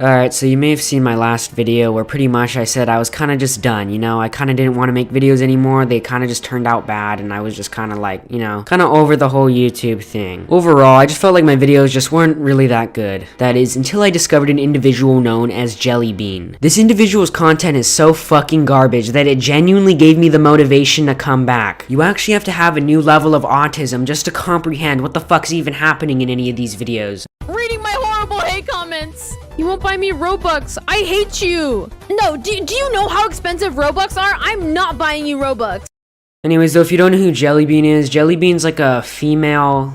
Alright, so you may have seen my last video where pretty much I said I was kind of just done, you know? I kind of didn't want to make videos anymore. They kind of just turned out bad, and I was just kind of like, you know, kind of over the whole YouTube thing. Overall, I just felt like my videos just weren't really that good. That is, until I discovered an individual known as Jellybean. This individual's content is so fucking garbage that it genuinely gave me the motivation to come back. You actually have to have a new level of autism just to comprehend what the fuck's even happening in any of these videos. Reading my horrible hate comments. You won't buy me Robux. I hate you. No, do you know how expensive Robux are? I'm not buying you Robux. Anyways, though, if you don't know who Jellybean is, Jellybean's like a female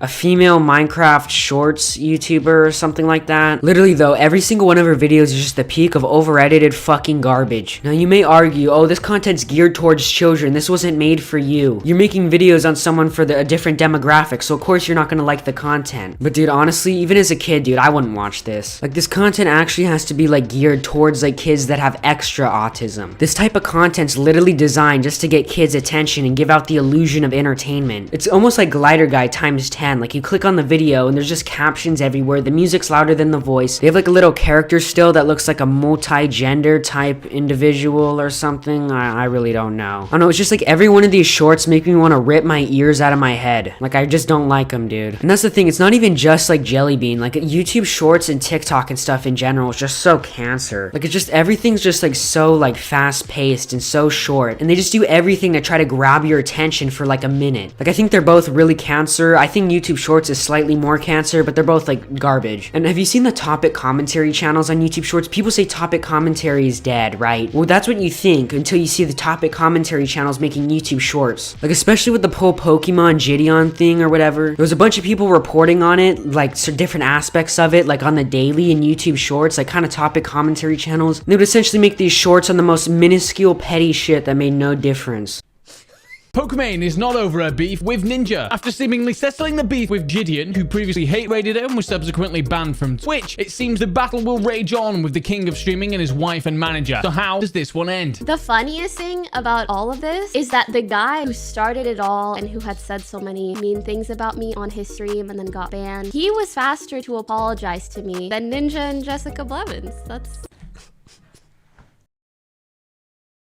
Minecraft Shorts YouTuber or something like that. Literally, though, every single one of her videos is just the peak of over-edited fucking garbage. Now, you may argue, oh, this content's geared towards children. This wasn't made for you. You're making videos on someone for a different demographic, so of course you're not gonna like the content. But dude, honestly, even as a kid, dude, I wouldn't watch this. Like, this content actually has to be, like, geared towards, like, kids that have extra autism. This type of content's literally designed just to get kids' attention and give out the illusion of entertainment. It's almost like Glider Guy times 10. Like, you click on the video and there's just captions everywhere. The music's louder than the voice. They have like a little character still that looks like a multi-gender type individual or something. I really don't know. I don't know, it's just like every one of these shorts make me want to rip my ears out of my head. Like, I just don't like them, dude. And that's the thing, it's not even just like Jellybean. Like, YouTube shorts and TikTok and stuff in general is just so cancer. Like, it's just, everything's just like so like fast-paced and so short. And they just do everything to try to grab your attention for like a minute. Like, I think they're both really cancer. I think YouTube shorts is slightly more cancer, but they're both like garbage. And have you seen the topic commentary channels on YouTube shorts? People say topic commentary is dead, right? Well, that's what you think until you see the topic commentary channels making YouTube shorts. Like, especially with the whole Pokemon Gideon thing or whatever. There was a bunch of people reporting on it, like different aspects of it, like on the daily in YouTube shorts, like kind of topic commentary channels. And they would essentially make these shorts on the most minuscule petty shit that made no difference. Pokimane is not over her beef with Ninja. After seemingly settling the beef with Gideon, who previously hate-raided her and was subsequently banned from Twitch, it seems the battle will rage on with the king of streaming and his wife and manager. So how does this one end? The funniest thing about all of this is that the guy who started it all and who had said so many mean things about me on his stream and then got banned, he was faster to apologize to me than Ninja and Jessica Blevins. That's...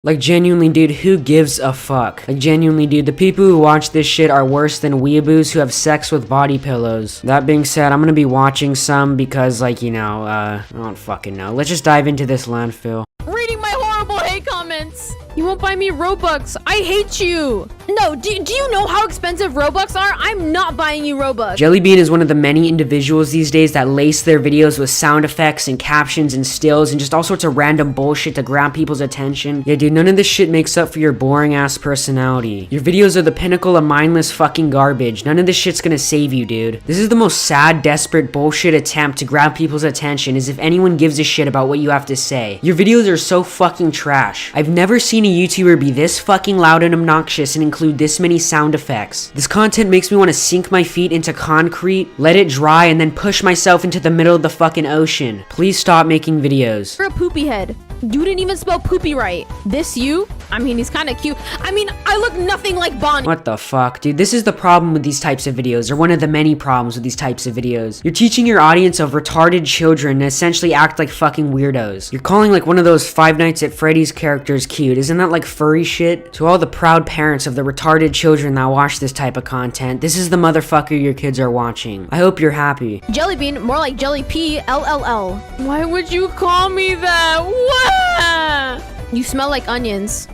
Like, genuinely, dude, who gives a fuck? Like, genuinely, dude, the people who watch this shit are worse than weeaboos who have sex with body pillows. That being said, I'm gonna be watching some because, like, you know, I don't fucking know. Let's just dive into this landfill. Reading my horrible hate comments. You won't buy me Robux. I hate you. No, do you know how expensive Robux are? I'm not buying you Robux. Jellybean is one of the many individuals these days that lace their videos with sound effects and captions and stills and just all sorts of random bullshit to grab people's attention. Yeah, dude, none of this shit makes up for your boring ass personality. Your videos are the pinnacle of mindless fucking garbage. None of this shit's gonna save you, dude. This is the most sad, desperate bullshit attempt to grab people's attention, as if anyone gives a shit about what you have to say. Your videos are so fucking trash. I've never seen a YouTuber be this fucking loud and obnoxious and include this many sound effects. This content makes me want to sink my feet into concrete, let it dry, and then push myself into the middle of the fucking ocean. Please stop making videos. You're a poopy head. You didn't even spell poopy right. This you? I mean, he's kind of cute. I mean, I look nothing like Bonnie. What the fuck, dude? This is the problem with these types of videos, or one of the many problems with these types of videos. You're teaching your audience of retarded children to essentially act like fucking weirdos. You're calling like one of those Five Nights at Freddy's characters cute. Isn't that like furry shit? To all the proud parents of the retarded children that watch this type of content, this is the motherfucker your kids are watching. I hope you're happy. Jellybean, more like Jelly P, LLL. Why would you call me that? What? You smell like onions.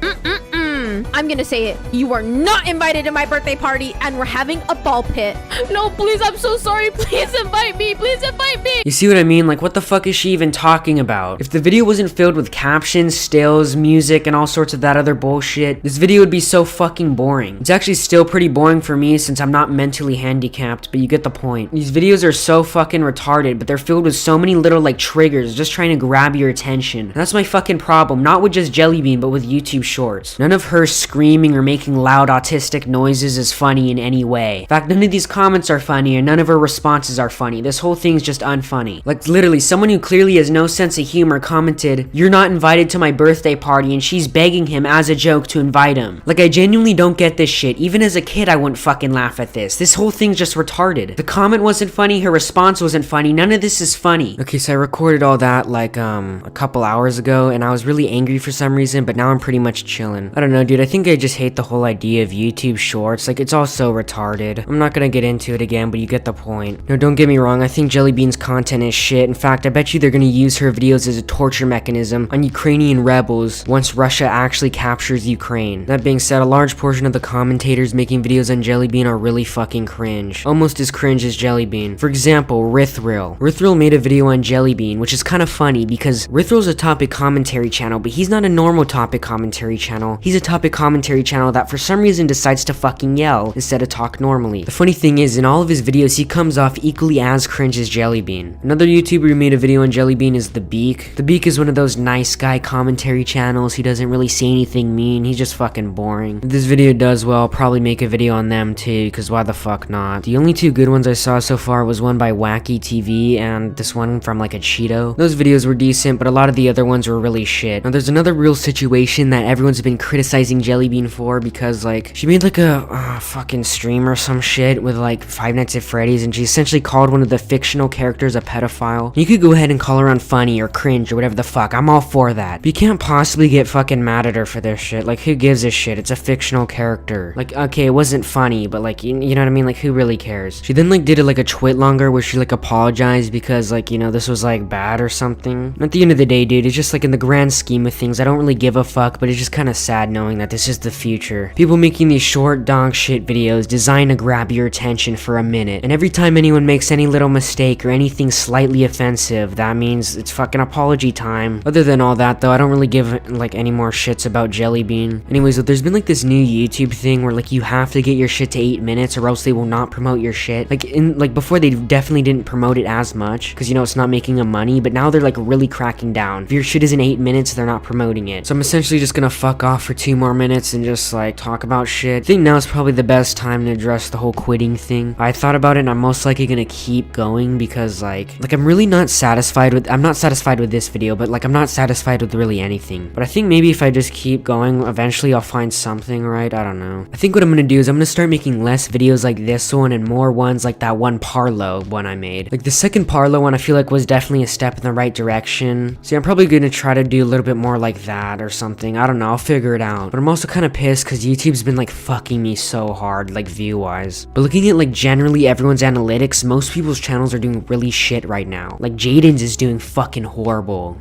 I'm gonna say it. You are not invited to my birthday party and we're having a ball pit. No, please, I'm so sorry. Please invite me. Please invite me. You see what I mean? Like, what the fuck is she even talking about? If the video wasn't filled with captions, stills, music, and all sorts of that other bullshit, this video would be so fucking boring. It's actually still pretty boring for me since I'm not mentally handicapped, but you get the point. These videos are so fucking retarded, but they're filled with so many little, like, triggers just trying to grab your attention. And that's my fucking problem. Not with just Jellybean, but with YouTube shorts. None of her her screaming or making loud autistic noises is funny in any way. In fact, none of these comments are funny and none of her responses are funny. This whole thing's just unfunny. Like literally, someone who clearly has no sense of humor commented, "You're not invited to my birthday party," and she's begging him as a joke to invite him. Like, I genuinely don't get this shit. Even as a kid, I wouldn't fucking laugh at this. This whole thing's just retarded. The comment wasn't funny, her response wasn't funny, none of this is funny. Okay, so I recorded all that like a couple hours ago, and I was really angry for some reason, but now I'm pretty much chilling. I don't know, dude, I think I just hate the whole idea of YouTube Shorts. Like, it's all so retarded. I'm not gonna get into it again, but you get the point. No, don't get me wrong, I think Jellybean's content is shit. In fact, I bet you they're gonna use her videos as a torture mechanism on Ukrainian rebels once Russia actually captures Ukraine. That being said, a large portion of the commentators making videos on Jellybean are really fucking cringe. Almost as cringe as Jellybean. For example, Rithril. Rithril made a video on Jellybean, which is kind of funny because Rithril's a topic commentary channel, but he's not a normal topic commentary channel. He's a topic commentary channel that for some reason decides to fucking yell instead of talk normally. The funny thing is, in all of his videos, he comes off equally as cringe as Jellybean. Another YouTuber who made a video on Jellybean is The Beak. The Beak is one of those nice guy commentary channels. He doesn't really say anything mean. He's just fucking boring. If this video does well, I'll probably make a video on them too, because why the fuck not? The only two good ones I saw so far was one by Wacky TV and this one from like a Cheeto. Those videos were decent, but a lot of the other ones were really shit. Now there's another real situation that everyone's been criticizing Jellybean for because like she made like a fucking stream or some shit with like Five Nights at Freddy's, and she essentially called one of the fictional characters a pedophile. You could go ahead and call her unfunny or cringe or whatever the fuck. I'm all for that. But you can't possibly get fucking mad at her for this shit. Like, who gives a shit? It's a fictional character. Like, okay, it wasn't funny, but like, you know what I mean? Like, who really cares? She then like did it like a twit longer where she like apologized because like, you know, this was like bad or something. At the end of the day, dude, it's just like in the grand scheme of things, I don't really give a fuck, but it's just kind of sad knowing that this is the future. People making these short dog shit videos designed to grab your attention for a minute, and every time anyone makes any little mistake or anything slightly offensive, that means it's fucking apology time. Other than all that though, I don't really give like any more shits about Jellybean. Anyways, there's been like this new YouTube thing where like you have to get your shit to 8 minutes or else they will not promote your shit. Like before they definitely didn't promote it as much because you know it's not making them money, but now they're like really cracking down. If your shit isn't 8 minutes, they're not promoting it. So I'm essentially just gonna fuck off for 2 more minutes and just like talk about shit. I think now is probably the best time to address the whole quitting thing. I thought about it and I'm most likely gonna keep going because like I'm really not satisfied with, I'm not satisfied with this video, but like I'm not satisfied with really anything. But I think maybe if I just keep going, eventually I'll find something, right? I don't know. I think what I'm gonna do is I'm gonna start making less videos like this one and more ones like that one Parlo one I made. Like the second Parlo one I feel like was definitely a step in the right direction. See, I'm probably gonna try to do a little bit more like that or something. I don't know, I'll figure it out. But I'm also kind of pissed because YouTube's been like fucking me so hard, like view-wise. But looking at like generally everyone's analytics, most people's channels are doing really shit right now. Like Jaden's is doing fucking horrible.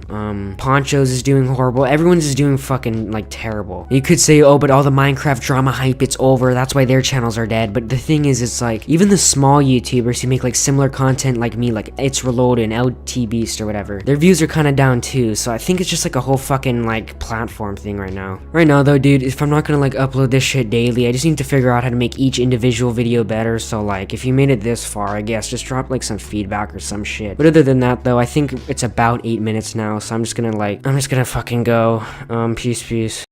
Poncho's is doing horrible. Everyone's is doing fucking like terrible. You could say, oh, but all the Minecraft drama hype, it's over. That's why their channels are dead. But the thing is, it's like even the small YouTubers who make like similar content like me, like It's Reloaded and LT Beast or whatever, their views are kind of down too. So I think it's just like a whole fucking like platform thing right now. Right now though, dude, if I'm not gonna like upload this shit daily, I just need to figure out how to make each individual video better. So like if you made it this far, I guess just drop like some feedback or some shit. But other than that though, I think it's about 8 minutes now, so I'm just gonna fucking go. Peace.